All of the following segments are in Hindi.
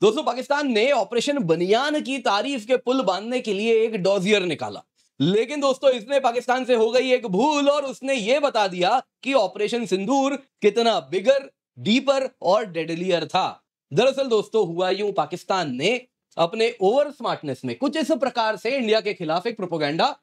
दोस्तों पाकिस्तान ने ऑपरेशन बनियान की तारीफ के पुल बांधने के लिए एक डॉजियर निकाला, लेकिन दोस्तों इसमें पाकिस्तान से हो गई एक भूल और उसने ये बता दिया कि ऑपरेशन सिंदूर कितना बिगर, डीपर और डेडलियर था। दरअसल दोस्तों हुआ यूं, पाकिस्तान ने अपने ओवर स्मार्टनेस में कुछ इस प्रकार से इंडिया के खिलाफ एक प्रोपोगंडा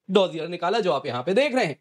डॉजियर निकाला जो आप यहां पे देख रहे हैं,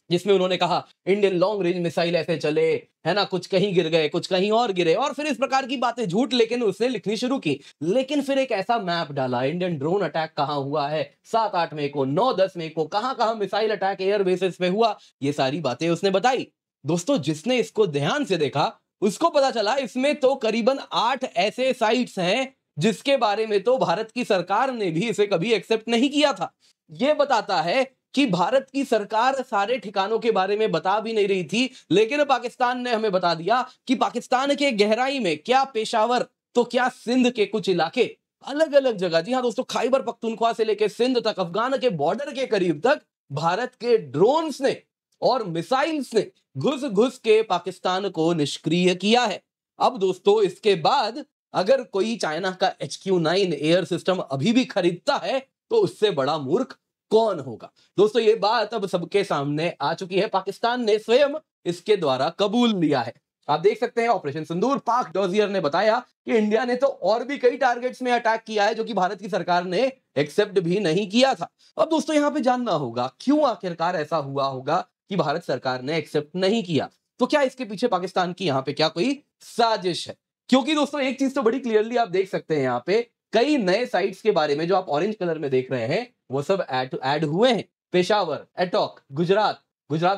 जिसमें उन्होंने कहा इंडियन लॉन्ग रेंज मिसाइल ऐसे चले, है ना, कुछ कहीं गिर गए, कुछ कहीं और गिरे, और फिर इस प्रकार की बातें झूठ लेकिन उसने लिखनी शुरू की। लेकिन फिर एक ऐसा मैप डाला, इंडियन ड्रोन अटैक कहां हुआ है, 7-8 मई को, 9-10 मई को, कहां कहां मिसाइल अटैक एयर बेसिस पे हुआ, ये सारी बातें उसने बताई। दोस्तों जिसने इसको ध्यान से देखा उसको पता चला इसमें तो करीबन 8 ऐसे साइट्स हैं जिसके बारे में तो भारत की सरकार ने भी इसे कभी एक्सेप्ट नहीं किया था। यह बताता है कि भारत की सरकार सारे ठिकानों के बारे में बता भी नहीं रही थी, लेकिन पाकिस्तान ने हमें बता दिया कि पाकिस्तान के गहराई में क्या पेशावर तो क्या सिंध के कुछ इलाके, अलग अलग जगह, जी हां दोस्तों, खैबर पख्तूनख्वा से लेकर सिंध तक, अफगान के बॉर्डर के करीब तक भारत के ड्रोन्स ने और मिसाइल्स ने घुस घुस के पाकिस्तान को निष्क्रिय किया है। अब दोस्तों इसके बाद अगर कोई चाइना का HQ-9 एयर सिस्टम अभी भी खरीदता है तो उससे बड़ा मूर्ख कौन होगा। दोस्तों ये बात अब सबके सामने आ चुकी है, पाकिस्तान ने स्वयं इसके द्वारा कबूल लिया है। आप देख सकते हैं ऑपरेशन सिंदूर, पाक डॉजियर ने बताया कि इंडिया ने तो और भी कई टारगेट्स में अटैक किया है जो कि भारत की सरकार ने एक्सेप्ट भी नहीं किया था। अब दोस्तों यहां पे जानना होगा क्यों आखिरकार ऐसा हुआ होगा कि भारत सरकार ने एक्सेप्ट नहीं किया। तो क्या इसके पीछे पाकिस्तान की यहां पे क्या कोई साजिश है? क्योंकि दोस्तों एक चीज तो बड़ी क्लियरली आप देख सकते हैं, यहां पे कई नए साइट्स के बारे में जो आप ऑरेंज कलर में देख रहे हैं वो सब ऐड हुए हैं। पेशावर, एटॉक, गुजरात,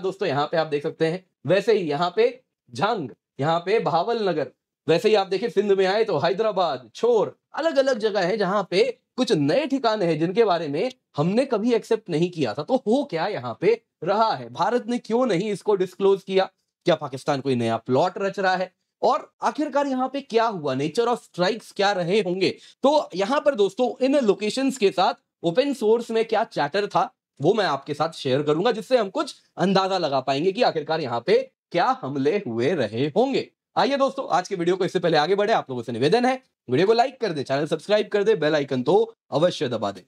दोस्तों यहां पे आप देख सकते हैं। वैसे ही यहां पे झंग, यहां पे भावल नगर, वैसे ही आप देखिए सिंध में आए तो हैदराबाद, छोर, अलग अलग जगह है जहां पे कुछ नए ठिकाने हैं जिनके बारे में हमने कभी एक्सेप्ट नहीं किया था। तो हो क्या यहां पे रहा है, भारत ने क्यों नहीं इसको डिस्क्लोज किया? क्या पाकिस्तान कोई नया प्लॉट रच रहा है? और आखिरकार यहां पे क्या हुआ, नेचर ऑफ स्ट्राइक्स क्या रहे होंगे? तो यहां पर दोस्तों इन लोकेशंस के साथ ओपन सोर्स में क्या चैटर था वो मैं आपके साथ शेयर करूंगा, जिससे हम कुछ अंदाजा लगा पाएंगे कि आखिरकार यहां पे क्या हमले हुए रहे होंगे। आइए दोस्तों आज के वीडियो को इससे पहले आगे बढ़े, आप लोगों से निवेदन है वीडियो को लाइक कर दे, चैनल सब्सक्राइब कर दे, बेल आइकन तो अवश्य दबा दे।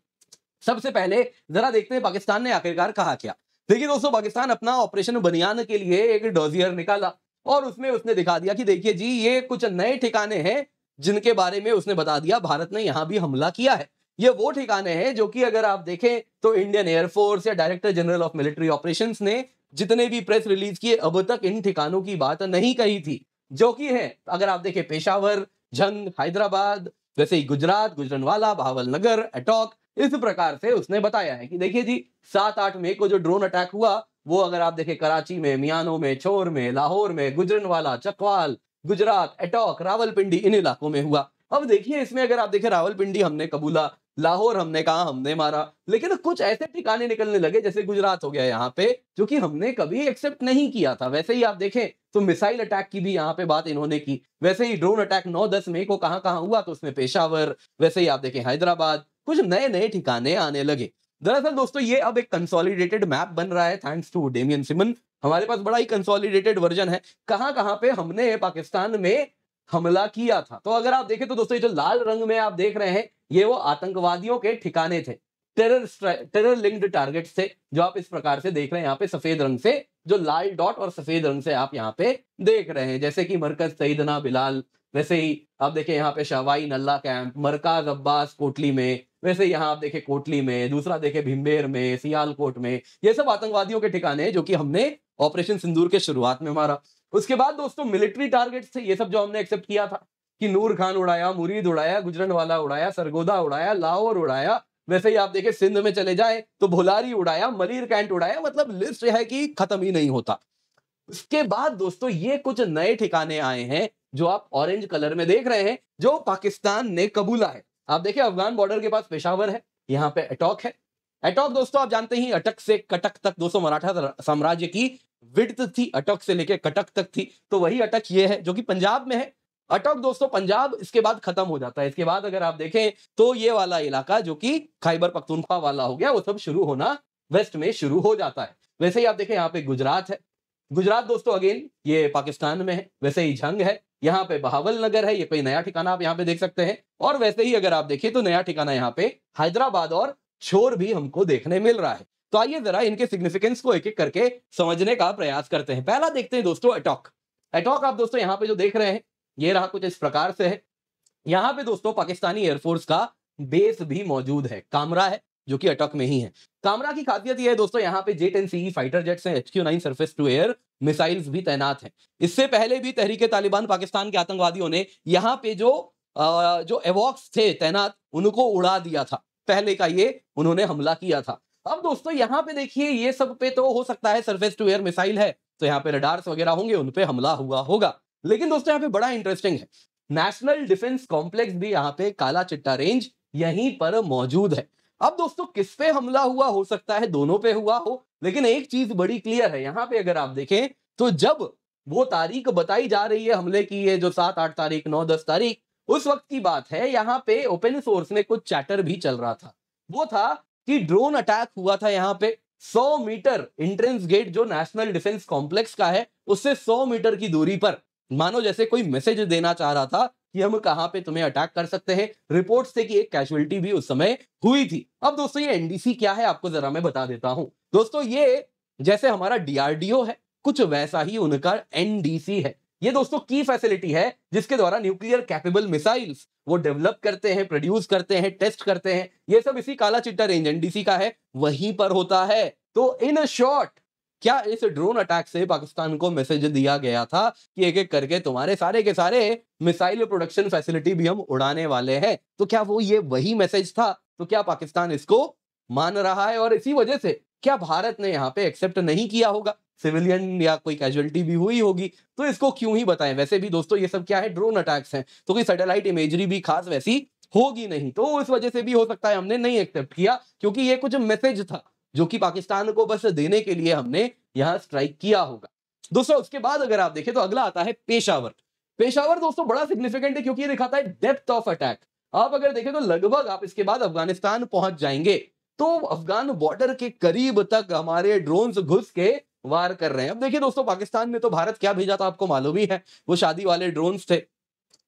सबसे पहले जरा देखते हैं पाकिस्तान ने आखिरकार कहा क्या। देखिए दोस्तों पाकिस्तान अपना ऑपरेशन बनियान के लिए एक डॉजियर निकाला और उसमें उसने दिखा दिया कि देखिए जी ये कुछ नए ठिकाने हैं जिनके बारे में उसने बता दिया भारत ने यहां भी हमला किया है। ये वो ठिकाने हैं जो कि अगर आप देखें तो इंडियन एयरफोर्स या director general of military operations ने जितने भी प्रेस रिलीज किए अब तक इन ठिकानों की बात नहीं कही थी, जो कि है अगर आप देखें पेशावर, झंग, हैदराबाद, वैसे ही गुजरात, गुजरनवाला, भावलनगर, एटॉक, इस प्रकार से उसने बताया है कि देखिए जी 7-8 मई को जो ड्रोन अटैक हुआ वो अगर आप देखें कराची में, मियानो में, छोर में, लाहौर में, गुजरनवाला, चकवाल, गुजरात, एटॉक, रावलपिंडी, इन इलाकों में हुआ। अब देखिए इसमें अगर आप देखें रावलपिंडी हमने कबूला, लाहौर हमने कहा हमने मारा, लेकिन कुछ ऐसे ठिकाने निकलने लगे जैसे गुजरात हो गया यहाँ पे जो कि हमने कभी एक्सेप्ट नहीं किया था। वैसे ही आप देखें तो मिसाइल अटैक की भी यहाँ पे बात इन्होंने की। वैसे ही ड्रोन अटैक 9-10 मई को कहां कहां हुआ तो उसमें पेशावर, वैसे ही आप देखें हैदराबाद, कुछ नए नए ठिकाने आने लगे। दरअसल दोस्तों ये अब एक कंसोलिडेटेड मैप बन रहा है थैंक्स टू डेमियन सिमन। हमारे पास बड़ा ही कंसोलिडेटेड वर्जन है कहां कहां पे हमने पाकिस्तान में हमला किया था। तो अगर आप देखें तो दोस्तों ये जो लाल रंग में आप देख रहे हैं ये वो आतंकवादियों के ठिकाने थे, टेरर लिंक्ड टारगेट्स थे जो आप इस प्रकार से देख रहे हैं यहाँ पे सफेद रंग से, जो लाल डॉट और सफेद रंग से आप यहाँ पे देख रहे हैं, जैसे कि मरकज सईदना बिलाल, वैसे ही आप देखें यहाँ पे शवाई नल्ला कैंप, मरकज अब्बास कोटली में, वैसे यहाँ आप देखें कोटली में, दूसरा देखें भिम्बेर में, सियालकोट में, ये सब आतंकवादियों के ठिकाने हैं जो कि हमने ऑपरेशन सिंदूर के शुरुआत में मारा। उसके बाद दोस्तों मिलिट्री टारगेट्स थे ये सब जो हमने एक्सेप्ट किया था कि नूर खान उड़ाया, मुरीद उड़ाया, गुजरनवाला उड़ाया, सरगोदा उड़ाया, लाहौर उड़ाया, वैसे ही आप देखें सिंध में चले जाए तो भोलारी उड़ाया, मलिर कैंट उड़ाया, मतलब लिस्ट है कि खत्म ही नहीं होता। उसके बाद दोस्तों ये कुछ नए ठिकाने आए हैं जो आप ऑरेंज कलर में देख रहे हैं जो पाकिस्तान ने कबूला है। आप देखिए अफगान बॉर्डर के पास पेशावर है, यहाँ पे एटॉक है। एटॉक दोस्तों आप जानते ही अटक से कटक तक दोस्तों मराठा साम्राज्य की विड्थ थी, अटक से लेकर कटक तक थी, तो वही अटक ये है जो कि पंजाब में है। अटक दोस्तों पंजाब इसके बाद खत्म हो जाता है। इसके बाद अगर आप देखें तो ये वाला इलाका जो कि खैबर पख्तूनख्वा वाला हो गया वो सब शुरू होना वेस्ट में शुरू हो जाता है। वैसे ही आप देखें यहाँ पे गुजरात है, गुजरात दोस्तों अगेन ये पाकिस्तान में है। वैसे ही झंग है, यहाँ पे बहावल नगर है, ये कोई नया ठिकाना आप यहाँ पे देख सकते हैं। और वैसे ही अगर आप देखें तो नया ठिकाना यहाँ पे हैदराबाद और शोर भी हमको देखने मिल रहा है। तो आइए जरा इनके सिग्निफिकेंस को एक एक करके समझने का प्रयास करते हैं। पहला देखते हैं दोस्तों अटॉक। अटॉक आप दोस्तों यहाँ पे जो देख रहे हैं ये रहा, कुछ इस प्रकार से है। यहाँ पे दोस्तों पाकिस्तानी एयरफोर्स का बेस भी मौजूद है, कामरा है जो कि अटॉक में ही है। कामरा की खासियत यह है दोस्तों यहाँ पे J-10CE फाइटर जेट्स हैं, HQ-9 surface to air missiles भी तैनात हैं। इससे पहले भी तहरीके तालिबान पाकिस्तान के आतंकवादियों ने यहाँ पे जो एवॉक्स थे तैनात उनको उड़ा दिया था, पहले का ये उन्होंने हमला किया था। अब दोस्तों यहाँ पे देखिए ये सब पे तो हो सकता है सरफेस टू एयर मिसाइल है तो यहाँ पे रडार्स वगैरह होंगे, उन पे हमला हुआ होगा। लेकिन दोस्तों यहाँ पे बड़ा इंटरेस्टिंग है, नेशनल डिफेंस कॉम्प्लेक्स भी यहाँ पे काला चिट्टा रेंज यहीं पर मौजूद है। अब दोस्तों किस पे हमला हुआ, हो सकता है दोनों पे हुआ हो, लेकिन एक चीज बड़ी क्लियर है यहाँ पे अगर आप देखें तो जब वो तारीख बताई जा रही है हमले की, ये जो 7, 8 तारीख, 9, 10 तारीख, उस वक्त की बात है। यहाँ पे ओपन सोर्स में कुछ चैटर भी चल रहा था, वो था कि ड्रोन अटैक हुआ था यहाँ पे 100 मीटर एंट्रेंस गेट जो नेशनल डिफेंस कॉम्प्लेक्स का है उससे 100 मीटर की दूरी पर, मानो जैसे कोई मैसेज देना चाह रहा था कि हम कहां पे तुम्हें अटैक कर सकते हैं। रिपोर्ट्स थे कि एक कैजुअलिटी भी उस समय हुई थी। अब दोस्तों ये एनडीसी क्या है आपको जरा मैं बता देता हूं। दोस्तों ये जैसे हमारा डीआरडीओ है कुछ वैसा ही उनका एनडीसी है। ये दोस्तों की फैसिलिटी है जिसके द्वारा न्यूक्लियर कैपेबल मिसाइल्स वो डेवलप करते हैं, प्रोड्यूस करते हैं, टेस्ट करते हैं। ये सब इसी काला चिट्टा रेंज एनडीसी का है, वहीं पर होता है। तो इन शॉर्ट क्या इस ड्रोन अटैक से पाकिस्तान को मैसेज दिया गया था कि एक एक करके तुम्हारे सारे के सारे मिसाइल प्रोडक्शन फैसिलिटी भी हम उड़ाने वाले हैं। तो क्या वो ये वही मैसेज था? तो क्या पाकिस्तान इसको मान रहा है और इसी वजह से क्या भारत ने यहाँ पे एक्सेप्ट नहीं किया होगा? सिविलियन या कोई कैजुअलिटी भी हुई होगी तो इसको क्यों ही बताएं। वैसे भी दोस्तों ये सब क्या है, ड्रोन अटैक्स हैं, तो कोई सैटेलाइट इमेजरी भी खास वैसी होगी नहीं, तो इस वजह से भी हो सकता है हमने नहीं एक्सेप्ट किया क्योंकि ये कुछ मैसेज था जो कि पाकिस्तान को बस देने के लिए हमने यहां स्ट्राइक किया होगा। दोस्तों उसके बाद अगर आप देखें तो अगला आता है पेशावर। पेशावर दोस्तों बड़ा सिग्निफिकेंट है क्योंकि ये दिखाता है डेप्थ ऑफ अटैक। आप अगर देखें तो लगभग आप इसके बाद अफगानिस्तान पहुंच जाएंगे तो अफगान बॉर्डर के करीब तक हमारे ड्रोन्स घुस के वार कर रहे हैं। अब देखिए दोस्तों पाकिस्तान ने तो भारत क्या भेजा था आपको मालूम ही है, वो शादी वाले ड्रोन्स थे,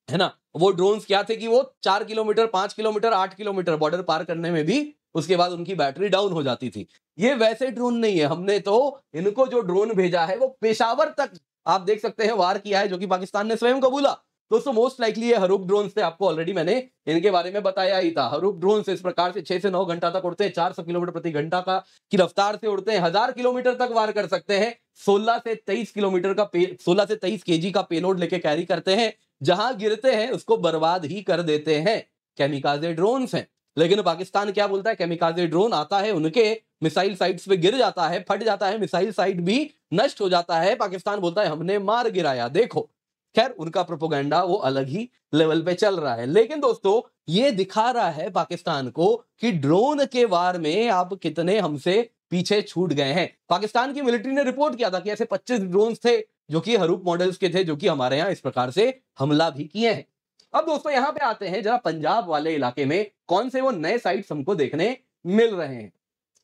है ना। वो ड्रोन्स क्या थे कि वो 4 किलोमीटर, 5 किलोमीटर, 8 किलोमीटर बॉर्डर पार करने में भी उसके बाद उनकी बैटरी डाउन हो जाती थी। ये वैसे ड्रोन नहीं है, हमने तो इनको जो ड्रोन भेजा है वो पेशावर तक आप देख सकते हैं वार किया है, जो कि पाकिस्तान ने स्वयं कबूला। दोस्तों मोस्ट लाइकली ये हरूप ड्रोन थे, आपको ऑलरेडी मैंने इनके बारे में बताया ही था। हरूप ड्रोन इस प्रकार से 6 से 9 घंटा तक उड़ते हैं, 400 किलोमीटर प्रति घंटा का की रफ्तार से उड़ते हैं, 1000 किलोमीटर तक वार कर सकते हैं, 16 से 23 किलोमीटर का 16 से 23 केजी का पेलोड लेके कैरी करते हैं, जहां गिरते हैं उसको बर्बाद ही कर देते हैं। केमिकाजे ड्रोन्स हैं। लेकिन पाकिस्तान क्या बोलता है, केमिकाजे ड्रोन आता है उनके मिसाइल साइट्स पे गिर जाता है, फट जाता है, मिसाइल साइट भी नष्ट हो जाता है, पाकिस्तान बोलता है हमने मार गिराया। देखो खैर उनका प्रोपेगेंडा वो अलग ही लेवल पे चल रहा है, लेकिन दोस्तों ये दिखा रहा है पाकिस्तान को कि ड्रोन के वार में आप कितने हमसे पीछे छूट गए हैं। पाकिस्तान की मिलिट्री ने रिपोर्ट किया था कि ऐसे 25 ड्रोन थे जो कि हरूप मॉडल्स के थे, जो कि हमारे यहाँ इस प्रकार से हमला भी किए हैं। अब दोस्तों यहां पे आते हैं जरा पंजाब वाले इलाके में कौन से वो नए साइट्स हमको देखने मिल रहे हैं।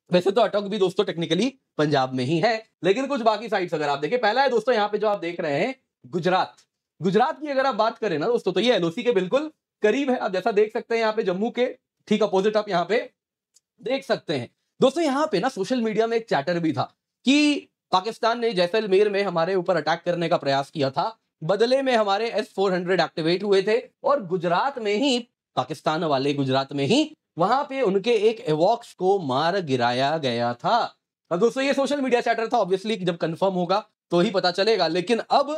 वैसे तो अटक भी दोस्तों टेक्निकली पंजाब में ही है, लेकिन कुछ बाकी साइट्स अगर आप देखें, पहला है दोस्तों यहाँ पे जो आप देख रहे हैं गुजरात। गुजरात की अगर आप बात करें ना दोस्तों तो ये एलओसी के बिल्कुल करीब है। आप जैसा देख सकते हैं यहाँ पे जम्मू के ठीक अपोजिट आप यहाँ पे देख सकते हैं। दोस्तों यहाँ पे ना सोशल मीडिया में एक चैटर भी था कि पाकिस्तान ने जैसलमेर में हमारे ऊपर अटैक करने का प्रयास किया था, बदले में हमारे S-400 एक्टिवेट हुए थे और गुजरात में ही, पाकिस्तान वाले गुजरात में ही वहां पे उनके एक एवॉक्स को मार गिराया गया था। अब दोस्तों ये सोशल मीडिया चैटर था, ऑब्वियसली जब कंफर्म होगा तो ही पता चलेगा, लेकिन अब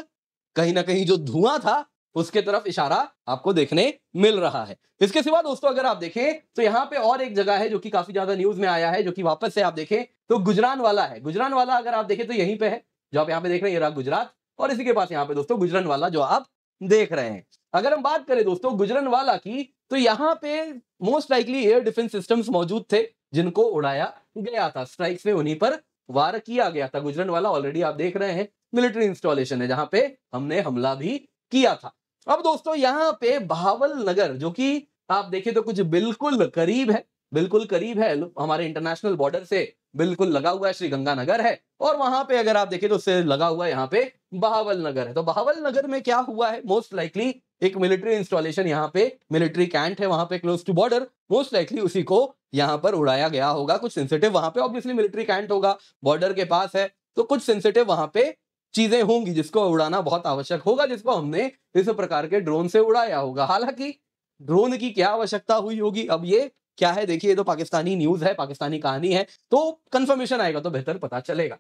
कहीं ना कहीं जो धुआं था उसके तरफ इशारा आपको देखने मिल रहा है। इसके सिवा दोस्तों अगर आप देखें तो यहाँ पे और एक जगह है जो कि काफी ज्यादा न्यूज में आया है, जो कि वापस से आप देखें तो गुजरानवाला है। गुजरानवाला अगर आप देखें तो यहीं पे है जो आप यहाँ पे देख रहे हैं, ये रहा गुजरात, और इसी के पास यहाँ पे दोस्तों गुजरानवाला जो आप देख रहे हैं। अगर हम बात करें दोस्तों गुजरानवाला की तो यहाँ पे most likely air defence systems मौजूद थे जिनको उड़ाया गया था, स्ट्राइक्स में उन्हीं पर वार किया गया था। गुजरानवाला ऑलरेडी आप देख रहे हैं मिलिट्री इंस्टॉलेशन है जहां पे हमने हमला भी किया था। अब दोस्तों यहाँ पे बहावल नगर जो कि आप देखें तो कुछ बिल्कुल करीब है, बिल्कुल करीब है, हमारे इंटरनेशनल बॉर्डर से बिल्कुल लगा हुआ है, श्रीगंगानगर है। और वहां पे अगर आप देखें तो उससे लगा हुआ यहाँ पे बहावल नगर है। तो बहावल नगर में क्या हुआ है, मोस्ट लाइकली एक मिलिट्री इंस्टॉलेशन, यहाँ पे मिलिट्री कैंट है वहां पे close to border, most likely उसी को यहाँ पर उड़ाया गया होगा। कुछ सेंसिटिव वहां पे ऑब्वियसली मिलिट्री कैंट होगा, बॉर्डर के पास है, तो कुछ सेंसिटिव वहां पे चीजें होंगी जिसको उड़ाना बहुत आवश्यक होगा, जिसको हमने इस प्रकार के ड्रोन से उड़ाया होगा। हालांकि ड्रोन की क्या आवश्यकता हुई होगी, अब ये क्या है देखिए, ये तो पाकिस्तानी न्यूज है, पाकिस्तानी कहानी है, तो कंफर्मेशन आएगा तो बेहतर पता चलेगा।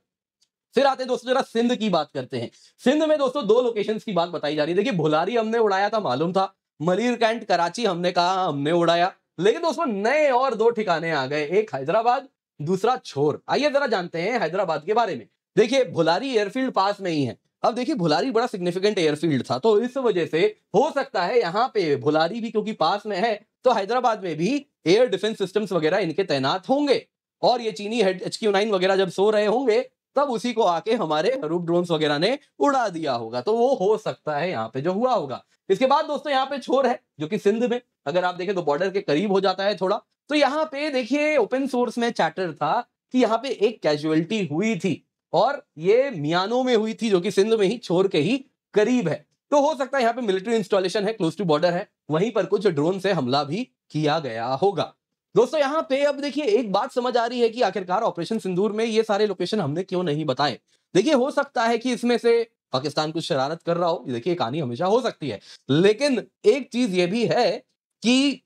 फिर आते हैं दोस्तों, जरा सिंध की बात करते हैं। सिंध में दोस्तों 2 लोकेशंस की बात बताई जा रही है। देखिए भुलारी हमने उड़ाया था, मालूम था। मलीर कैंट कराची हमने कहा हमने उड़ाया, लेकिन दोस्तों नए और 2 ठिकाने आ गए, एक हैदराबाद, दूसरा छोर। आइए जरा जानते हैं हैदराबाद के बारे में। देखिए भुलारी एयरफील्ड पास में ही है। अब देखिए भुलारी बड़ा सिग्निफिकेंट एयरफील्ड था, तो इस वजह से हो सकता है यहाँ पे भुलारी भी क्योंकि पास में है, तो हैदराबाद में भी एयर डिफेंस सिस्टम्स वगैरह इनके तैनात होंगे। और ये चीनी HQ-9 वगैरह जब सो रहे होंगे, तब उसी को आके हमारे हरूप ड्रोन्स वगैरह ने उड़ा दिया होगा। तो वो हो सकता है यहाँ पे जो हुआ होगा। इसके बाद दोस्तों यहाँ पे छोर है, जो कि सिंध में, अगर आप देखें तो बॉर्डर के करीब हो जाता है थोड़ा। तो यहाँ पे देखिए ओपन सोर्स में चैटर था कि यहाँ पे एक कैजुअलिटी हुई थी, और ये मियानो में हुई थी, जो कि सिंध में ही, छोर के ही करीब है। तो हो सकता है यहाँ पे मिलिट्री इंस्टॉलेशन है, क्लोज टू बॉर्डर है, वहीं पर कुछ ड्रोन से हमला भी किया गया होगा। दोस्तों यहाँ पे अब देखिए एक बात समझ आ रही है कि आखिरकार ऑपरेशन सिंदूर में ये सारे लोकेशन हमने क्यों नहीं बताए। देखिए हो सकता है कि इसमें से पाकिस्तान कुछ शरारत कर रहा हो, देखिए कहानी हमेशा हो सकती है, लेकिन एक चीज ये भी है कि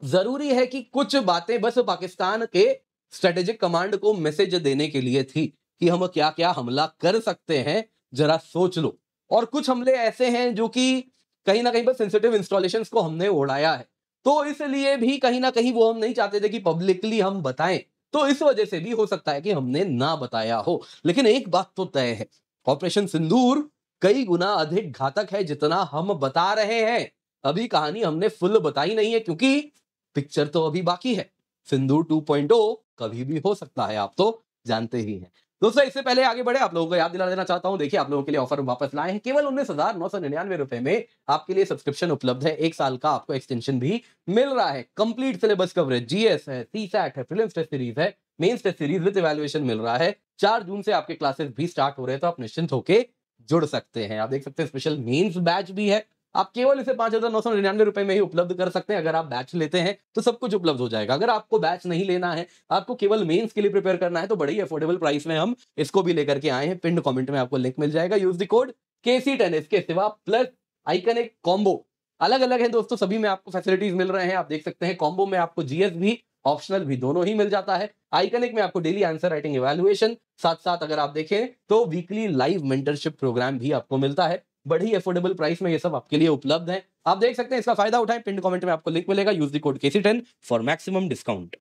जरूरी है कि कुछ बातें बस पाकिस्तान के स्ट्रेटेजिक कमांड को मैसेज देने के लिए थी कि हम क्या क्या हमला कर सकते हैं, जरा सोच लो। और कुछ हमले ऐसे हैं जो कि कहीं ना कहीं बस सेंसिटिव इंस्टॉलेशंस को हमने उड़ाया है, तो इसलिए भी कहीं ना कहीं वो हम नहीं चाहते थे कि पब्लिकली हम बताएं, तो इस वजह से भी हो सकता है कि हमने ना बताया हो। लेकिन एक बात तो तय है, ऑपरेशन सिंदूर कई गुना अधिक घातक है जितना हम बता रहे हैं। अभी कहानी हमने फुल बताई नहीं है, क्योंकि पिक्चर तो अभी बाकी है। सिंदूर 2.0 कभी भी हो सकता है, आप तो जानते ही हैं। दोस्तों इससे पहले आगे बढ़े, आप लोगों को याद दिला देना चाहता हूं, देखिए आप लोगों के लिए ऑफर वापस लाए हैं। केवल 19,999 रुपए में आपके लिए सब्सक्रिप्शन उपलब्ध है, 1 साल का आपको एक्सटेंशन भी मिल रहा है। कंप्लीट सिलेबस कवरेज, जीएस है, सीसैट है, प्रीलिम्स टेस्ट सीरीज है, mains test series with evaluation मिल रहा है। 4 जून से आपके क्लासेस भी स्टार्ट हो रहे हैं, तो आप निश्चिंत होकर जुड़ सकते हैं। आप देख सकते हैं स्पेशल मेंस बैच भी है, आप केवल इसे 5,999 रुपए में ही उपलब्ध कर सकते हैं। अगर आप बैच लेते हैं तो सब कुछ उपलब्ध हो जाएगा। अगर आपको बैच नहीं लेना है, आपको केवल मेंस के लिए प्रिपेयर करना है, तो बड़ी अफोर्डेबल प्राइस में हम इसको भी लेकर के आए हैं। पिंड कमेंट में आपको लिंक मिल जाएगा, यूज द कोड KC10। इसके सिवा प्लस आइकन एक कॉम्बो अलग अलग है दोस्तों, सभी में आपको फैसिलिटीज मिल रहे हैं। आप देख सकते हैं कॉम्बो में आपको जीएस भी, ऑप्शनल भी, दोनों ही मिल जाता है। आइकनिक में आपको डेली आंसर राइटिंग इवैल्यूएशन, साथ साथ अगर आप देखें तो वीकली लाइव मेंटरशिप प्रोग्राम भी आपको मिलता है। बड़ी अफोर्डेबल प्राइस में ये सब आपके लिए उपलब्ध है, आप देख सकते हैं। इसका फायदा उठाएं, पिन कमेंट में आपको लिंक मिलेगा, use the code KC10 for maximum discount.